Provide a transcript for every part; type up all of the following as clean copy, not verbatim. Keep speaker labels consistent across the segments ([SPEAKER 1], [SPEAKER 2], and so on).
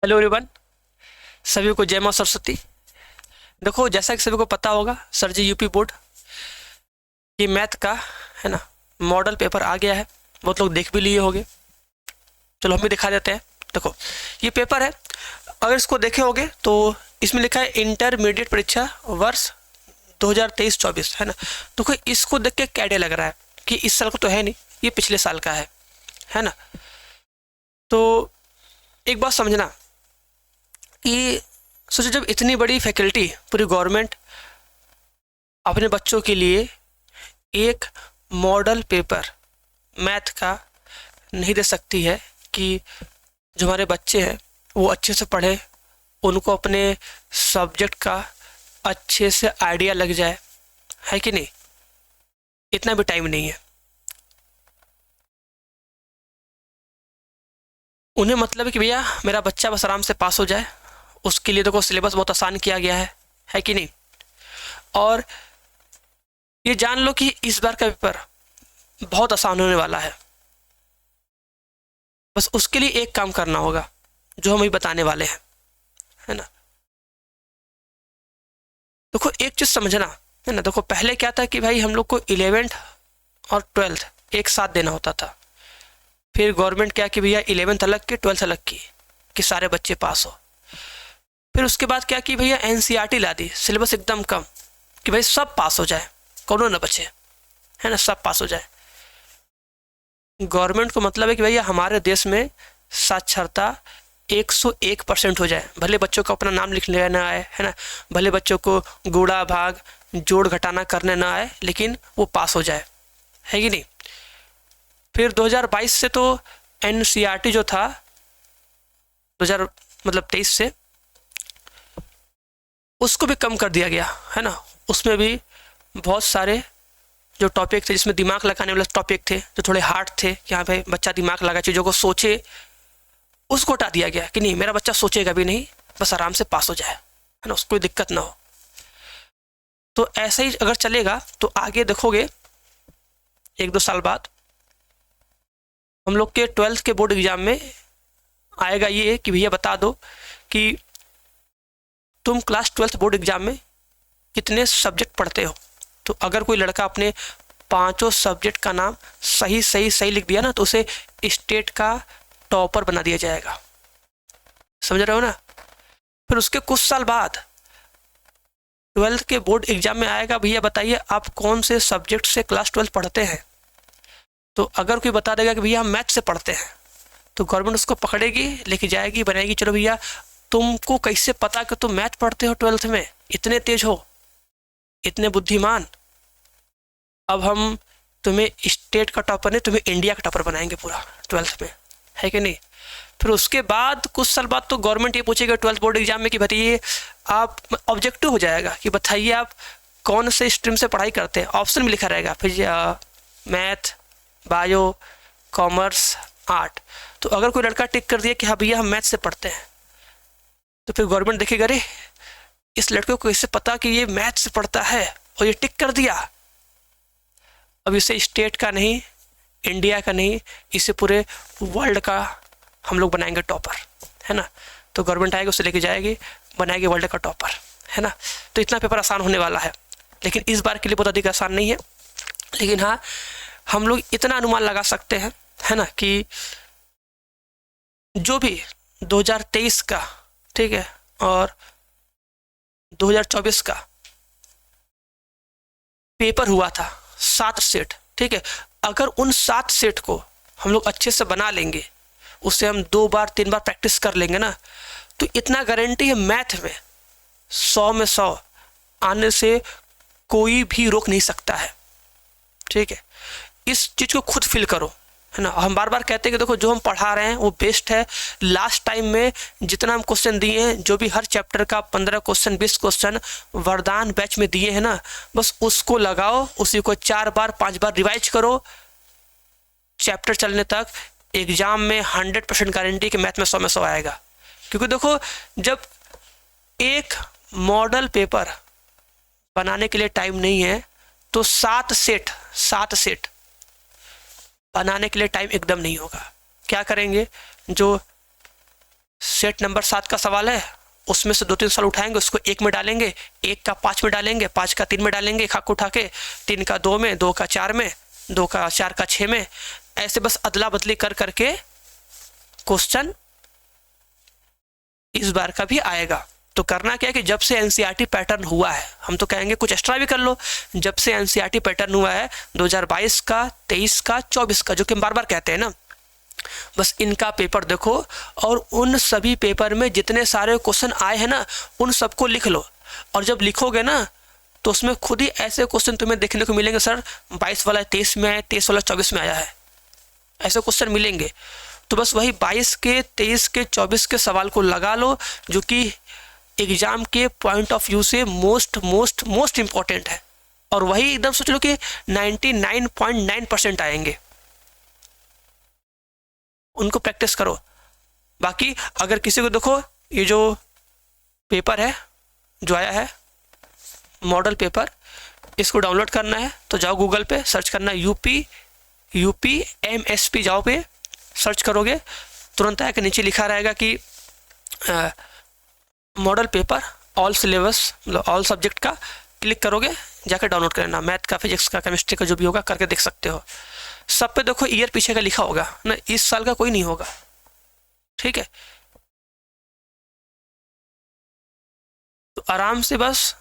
[SPEAKER 1] Hello everyone. सभी को जय मां सरस्वती। देखो, जैसा कि सभी को पता होगा, सर जी यूपी बोर्ड ये मैथ का है ना मॉडल पेपर आ गया है। बहुत लोग देख भी लिए होंगे। चलो हम भी दिखा देते हैं। देखो, ये पेपर है। अगर इसको देखे होगे तो इसमें लिखा है इंटरमीडिएट परीक्षा वर्ष 2023-24 है ना। देखो, इसको देख के क्या आइडिया लग रहा है कि इस साल का तो है नहीं, ये पिछले साल का है ना। तो एक बात समझना कि सोचो, जब इतनी बड़ी फैकल्टी पूरी गवर्नमेंट अपने बच्चों के लिए एक मॉडल पेपर मैथ का नहीं दे सकती है कि जो हमारे बच्चे हैं वो अच्छे से पढ़े, उनको अपने सब्जेक्ट का अच्छे से आइडिया लग जाए, है कि नहीं। इतना भी टाइम नहीं है उन्हें। मतलब है कि भैया मेरा बच्चा बस आराम से पास हो जाए, उसके लिए देखो सिलेबस बहुत आसान किया गया है कि नहीं। और ये जान लो कि इस बार का पेपर बहुत आसान होने वाला है। बस उसके लिए एक काम करना होगा जो हम अभी बताने वाले हैं, है ना। देखो, एक चीज समझना है ना। देखो, पहले क्या था कि भाई हम लोग को 11th और 12th एक साथ देना होता था। फिर गवर्नमेंट क्या कि भैया 11th अलग की 12th अलग की कि सारे बच्चे पास हो। फिर उसके बाद क्या कि भैया एनसीईआरटी ला दी, सिलेबस एकदम कम कि भाई सब पास हो जाए, कौन ना बचे, है ना, सब पास हो जाए। गवर्नमेंट को मतलब है कि भैया हमारे देश में साक्षरता 101% हो जाए। भले बच्चों को अपना नाम लिखने ना आए, है ना, भले बच्चों को गुणा भाग जोड़ घटाना करने ना आए, लेकिन वो पास हो जाए, है कि नहीं। फिर 2022 से तो एनसीईआरटी जो था 2000 मतलब 23 से उसको भी कम कर दिया गया, है ना। उसमें भी बहुत सारे जो टॉपिक थे जिसमें दिमाग लगाने वाले टॉपिक थे, जो थोड़े हार्ड थे कि हाँ भाई बच्चा दिमाग लगा चीज़ों को सोचे, उसको हटा दिया गया कि नहीं मेरा बच्चा सोचेगा भी नहीं, बस आराम से पास हो जाए, है ना, उसको कोई दिक्कत ना हो। तो ऐसा ही अगर चलेगा तो आगे देखोगे 1-2 साल बाद हम लोग के 12th के बोर्ड एग्जाम में आएगा ये कि भैया बता दो कि तुम क्लास 12th बोर्ड एग्जाम में कितने सब्जेक्ट पढ़ते हो। तो अगर कोई लड़का अपने 5 सब्जेक्ट का नाम सही सही सही लिख दिया ना, तो उसे स्टेट का टॉपर बना दिया जाएगा। समझ रहे हो ना। फिर उसके कुछ साल बाद 12th के बोर्ड एग्जाम में आएगा, भैया बताइए आप कौन से सब्जेक्ट से क्लास 12 पढ़ते हैं। तो अगर कोई बता देगा कि भैया हम मैथ से पढ़ते हैं, तो गवर्नमेंट उसको पकड़ेगी, लेके जाएगी, बनाएगी, चलो भैया तुमको कैसे पता कि तुम मैथ पढ़ते हो 12th में, इतने तेज हो, इतने बुद्धिमान। अब हम तुम्हें स्टेट का टॉपर नहीं, तुम्हें इंडिया का टॉपर बनाएंगे पूरा 12th में, है कि नहीं। फिर उसके बाद कुछ साल बाद तो गवर्नमेंट ये पूछेगा 12th बोर्ड एग्जाम में कि बताइए आप, ऑब्जेक्टिव हो जाएगा कि बताइए आप कौन से स्ट्रीम से पढ़ाई करते हैं। ऑप्शन में लिखा रहेगा फिर मैथ, बायो, कॉमर्स, आर्ट। तो अगर कोई लड़का टिक कर दिया कि हाँ भैया हम मैथ से पढ़ते हैं, तो फिर गवर्नमेंट देखेगा अरे इस लड़के को कैसे पता कि ये मैथ से पढ़ता है, और ये टिक कर दिया। अब इसे स्टेट का नहीं, इंडिया का नहीं, इसे पूरे वर्ल्ड का हम लोग बनाएंगे टॉपर, है ना। तो गवर्नमेंट आएगी, उसे लेके जाएगी, बनाएगी वर्ल्ड का टॉपर, है ना। तो इतना पेपर आसान होने वाला है, लेकिन इस बार के लिए बहुत अधिक आसान नहीं है। लेकिन हाँ, हम लोग इतना अनुमान लगा सकते हैं, है ना, कि जो भी 2023 का, ठीक है, और 2024 का पेपर हुआ था 7 सेट, ठीक है, अगर उन 7 सेट को हम लोग अच्छे से बना लेंगे, उससे हम 2 बार 3 बार प्रैक्टिस कर लेंगे ना, तो इतना गारंटी है मैथ में 100 में 100 आने से कोई भी रोक नहीं सकता है, ठीक है। इस चीज को खुद फील करो, है ना। हम बार बार कहते हैं कि देखो जो हम पढ़ा रहे हैं वो बेस्ट है। लास्ट टाइम में जितना हम क्वेश्चन दिए हैं, जो भी हर चैप्टर का 15 क्वेश्चन 20 क्वेश्चन वरदान बैच में दिए हैं ना, बस उसको लगाओ, उसी को 4 बार 5 बार रिवाइज करो चैप्टर चलने तक। एग्जाम में 100% गारंटी कि मैथ में 100 में 100 आएगा। क्योंकि देखो, जब एक मॉडल पेपर बनाने के लिए टाइम नहीं है, तो 7 सेट बनाने के लिए टाइम एकदम नहीं होगा। क्या करेंगे, जो सेट नंबर 7 का सवाल है, उसमें से 2-3 सवाल उठाएंगे, उसको 1 में डालेंगे, 1 का 5 में डालेंगे, 5 का 3 में डालेंगे, एक हाथ उठा के, 3 का 2 में, 2 का 4 में, 2 का 4 का 6 में, ऐसे बस अदला बदली कर करके क्वेश्चन इस बार का भी आएगा। तो करना क्या है कि जब से एनसीईआरटी पैटर्न हुआ है, हम तो कहेंगे कुछ एक्स्ट्रा भी कर लो, जब से एनसीईआरटी पैटर्न हुआ है 2022 का, 23 का, 24 का, जो कि हम बार बार कहते हैं ना, बस इनका पेपर देखो और उन सभी पेपर में जितने सारे क्वेश्चन आए हैं ना, उन सबको लिख लो। और जब लिखोगे ना तो उसमें खुद ही ऐसे क्वेश्चन तुम्हें देखने को मिलेंगे, सर 22 वाला 23 में आया, 23 वाला 24 में आया है, ऐसे क्वेश्चन मिलेंगे। तो बस वही 22 के, 23 के, 24 के सवाल को लगा लो, जो कि एग्जाम के पॉइंट ऑफ व्यू से मोस्ट इंपॉर्टेंट है। और वही एकदम सोच लो कि 99.9% आएंगे, उनको प्रैक्टिस करो। बाकी अगर किसी को देखो ये जो पेपर है जो आया है मॉडल पेपर, इसको डाउनलोड करना है तो जाओ गूगल पे सर्च करना यूपी MSP, जाओ पे सर्च करोगे तुरंत आके नीचे लिखा रहेगा कि मॉडल पेपर ऑल सिलेबस, मतलब ऑल सब्जेक्ट का, क्लिक करोगे जाकर डाउनलोड करना, मैथ का, फिजिक्स का, केमिस्ट्री का, जो भी होगा करके देख सकते हो। सब पे देखो ईयर पीछे का लिखा होगा ना, इस साल का कोई नहीं होगा, ठीक है। तो आराम से बस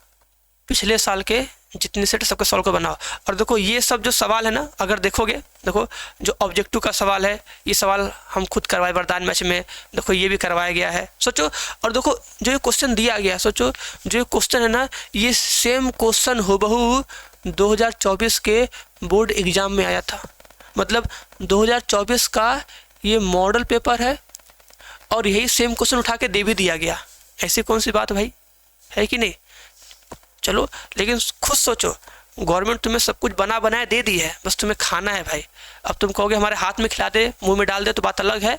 [SPEAKER 1] पिछले साल के जितने सेट सबके सवाल को बनाओ। और देखो ये सब जो सवाल है ना, अगर देखोगे, देखो जो ऑब्जेक्टिव का सवाल है, ये सवाल हम खुद करवाए वरदान मैच में, देखो ये भी करवाया गया है, सोचो। और देखो जो ये क्वेश्चन दिया गया, सोचो जो ये क्वेश्चन है ना, ये सेम क्वेश्चन हूबहू 2024 के बोर्ड एग्जाम में आया था। मतलब 2024 का ये मॉडल पेपर है और यही सेम क्वेश्चन उठा के दे भी दिया गया। ऐसी कौन सी बात भाई, है कि नहीं? चलो, लेकिन खुद सोचो, गवर्नमेंट तुम्हें सब कुछ बना बनाया दे दी है, बस तुम्हें खाना है भाई। अब तुम कहोगे हमारे हाथ में खिला दे, मुंह में डाल दे, तो बात अलग है,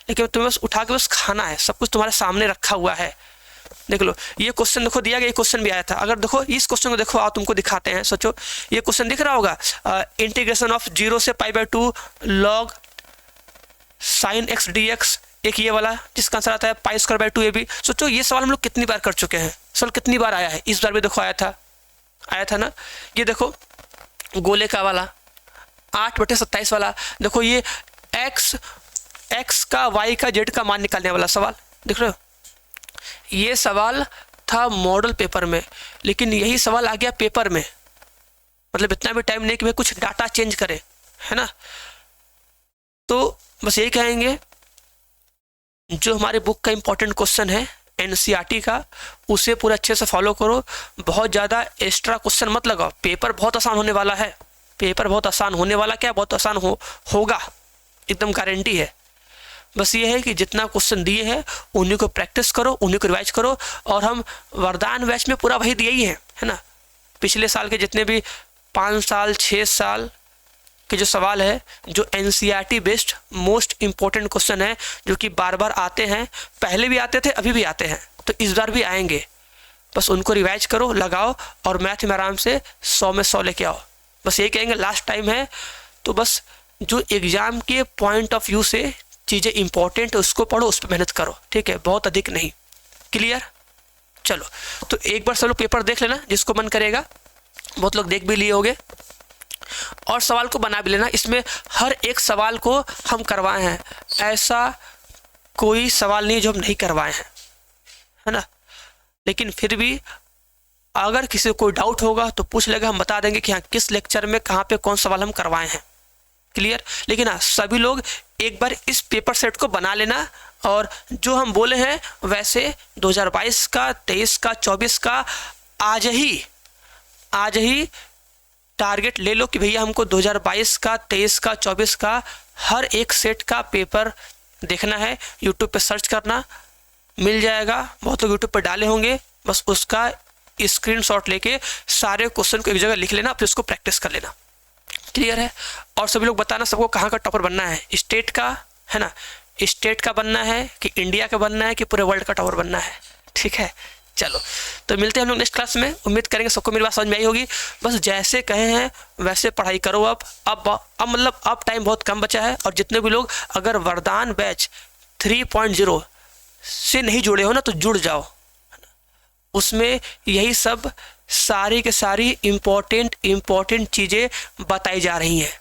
[SPEAKER 1] लेकिन तुम्हें बस उठा के बस खाना है, सब कुछ तुम्हारे सामने रखा हुआ है। देख लो ये क्वेश्चन देखो दिया गया, ये क्वेश्चन भी आया था। अगर देखो इस क्वेश्चन को देखो, आओ तुमको दिखाते हैं। सोचो ये क्वेश्चन दिख रहा होगा, इंटीग्रेशन ऑफ 0 से π/2 log sin x dx, एक ये वाला जिसका आंसर आता है π² ab। सोचो ये सवाल हम लोग कितनी बार कर चुके हैं, सवाल कितनी बार आया है, इस बार भी देखो आया था ना। ये देखो गोले का वाला 8/27 वाला, देखो ये x का, y का, z का मान निकालने वाला सवाल, देख रहे हो। ये सवाल था मॉडल पेपर में, लेकिन यही सवाल आ गया पेपर में। मतलब इतना भी टाइम नहीं कि भाई कुछ डाटा चेंज करे, है ना। तो बस यही कहेंगे, जो हमारे बुक का इंपॉर्टेंट क्वेश्चन है एनसीईआरटी का, उसे पूरा अच्छे से फॉलो करो। बहुत ज़्यादा एक्स्ट्रा क्वेश्चन मत लगाओ, पेपर बहुत आसान होने वाला है। पेपर बहुत आसान होने वाला, क्या बहुत आसान होगा, एकदम गारंटी है। बस ये है कि जितना क्वेश्चन दिए हैं उन्हीं को प्रैक्टिस करो, उन्हीं को रिवाइज करो। और हम वरदान बैच में पूरा वही दिए ही है ना। पिछले साल के जितने भी 5 साल 6 साल के जो सवाल है, जो NCERT based most important question है, जो कि बार बार आते हैं, पहले भी आते थे, अभी भी आते हैं, तो इस बार भी आएंगे। बस उनको रिवाइज करो, लगाओ और मैथ में आराम से 100 में 100 लेके आओ। बस यही कहेंगे, लास्ट टाइम है, तो बस जो एग्जाम के पॉइंट ऑफ व्यू से चीज़ें इंपॉर्टेंट है उसको पढ़ो, उस पर मेहनत करो, ठीक है, बहुत अधिक नहीं। क्लियर? चलो, तो एक बार सब लोग पेपर देख लेना, जिसको मन करेगा। बहुत लोग देख भी लिए होंगे, और सवाल को बना भी लेना। इसमें हर एक सवाल को हम करवाए हैं, ऐसा कोई सवाल नहीं जो हम नहीं करवाए हैं, है ना। लेकिन फिर भी अगर किसी को कोई डाउट होगा तो पूछ लेगा, हम बता देंगे कि हाँ किस लेक्चर में कहाँ पे कौन सवाल हम करवाए हैं। क्लियर? लेकिन हाँ, सभी लोग एक बार इस पेपर सेट को बना लेना, और जो हम बोले हैं वैसे 2022 का, 23 का, 24 का आज ही टारगेट ले लो कि भैया हमको 2022 का, 23 का, 24 का हर एक सेट का पेपर देखना है। यूट्यूब पे सर्च करना, मिल जाएगा, बहुत लोग यूट्यूब पे डाले होंगे। बस उसका स्क्रीनशॉट लेके सारे क्वेश्चन को एक जगह लिख लेना, फिर उसको प्रैक्टिस कर लेना। क्लियर है? और सभी लोग बताना सबको कहाँ का टॉपर बनना है, स्टेट का, है ना, स्टेट का बनना है कि इंडिया का बनना है कि पूरे वर्ल्ड का टॉपर बनना है, ठीक है। चलो, तो मिलते हैं हम लोग नेक्स्ट क्लास में। उम्मीद करेंगे सबको मेरी बात समझ में आई होगी। बस जैसे कहे हैं वैसे पढ़ाई करो। अब मतलब अब टाइम बहुत कम बचा है, और जितने भी लोग अगर वरदान बैच 3.0 से नहीं जुड़े हो ना तो जुड़ जाओ, उसमें यही सब सारी के सारी इम्पोर्टेंट चीज़ें बताई जा रही हैं।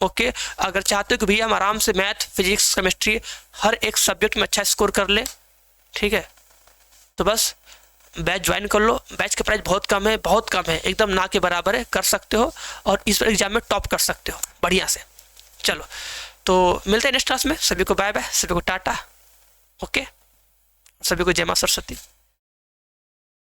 [SPEAKER 1] ओके, अगर चाहते हो कि भैया हम आराम से मैथ, फिजिक्स, केमिस्ट्री हर एक सब्जेक्ट में अच्छा स्कोर कर ले, ठीक है, तो बस बैच ज्वाइन कर लो। बैच का प्राइस बहुत कम है, बहुत कम है, एकदम ना के बराबर है, कर सकते हो और इस एग्जाम में टॉप कर सकते हो बढ़िया से। चलो, तो मिलते हैं नेक्स्ट क्लास में। सभी को बाय बाय, सभी को टाटा, ओके, सभी को जय मां सरस्वती।